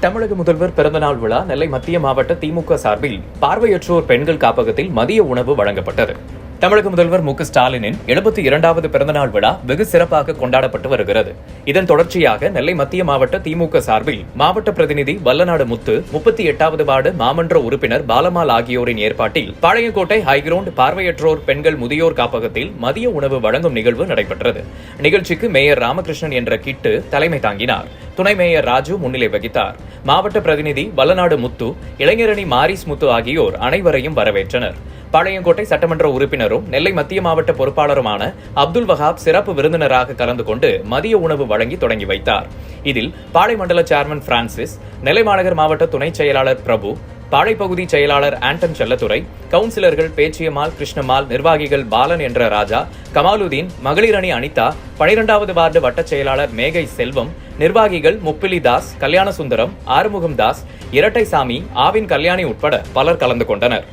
தமிழக முதல்வர் பிறந்தநாள் விழா நெல்லை மத்திய மாவட்ட திமுக சார்பில் பார்வையற்றோர் பெண்கள் காப்பகத்தில் மதிய உணவு வழங்கப்பட்டது. தமிழக முதல்வர் மு க ஸ்டாலினின் 72வது பிறந்தநாள் விழா வெகு சிறப்பாக கொண்டாடப்பட்டு வருகிறது. இதன் தொடர்ச்சியாக நெல்லை மத்திய மாவட்ட திமுக சார்பில் மாவட்ட பிரதிநிதி வல்லநாடு முத்து, 38வது வார்டு மாமன்ற உறுப்பினர் பாலம்மாள் ஆகியோரின் ஏற்பாட்டில் பாளையங்கோட்டை ஹைகிரவுண்ட் பார்வையற்றோர் பெண்கள் முதியோர் காப்பகத்தில் மதிய உணவு வழங்கும் நிகழ்வு நடைபெற்றது. நிகழ்ச்சிக்கு மேயர் ராமகிருஷ்ணன் என்ற கிட்டு தலைமை தாங்கினார். துணை மேயர் ராஜு முன்னிலை வகித்தார். மாவட்ட பிரதிநிதி வல்லநாடு முத்து, இளைஞரணி மாரிஸ் முத்து ஆகியோர் அனைவரையும் வரவேற்றனர். பாளையங்கோட்டை சட்டமன்ற உறுப்பினரும் நெல்லை மத்திய மாவட்ட பொறுப்பாளருமான அப்துல் வஹாப் சிறப்பு விருந்தினராக கலந்து கொண்டு மதிய உணவு வழங்கி தொடங்கி வைத்தார். இதில் பாளை மண்டல சேர்மன் பிரான்சிஸ், நெல்லை மாநகர் மாவட்ட துணை செயலாளர் பிரபு, பாளை பகுதி செயலாளர் ஆண்டன் செல்லத்துறை, கவுன்சிலர்கள் பேச்சியம்மாள், கிருஷ்ணம்மாள், நிர்வாகிகள் பாலன் என்ற ராஜா, கமாலுதீன், மகளிர் அணி அனிதா, 12வது வார்டு வட்ட செயலாளர் மேகை செல்வம், நிர்வாகிகள் முப்பிலி தாஸ், கல்யாண சுந்தரம், ஆறுமுகம் தாஸ், இரட்டைசாமி, ஆவின் கல்யாணி உட்பட பலர் கலந்து கொண்டனர்.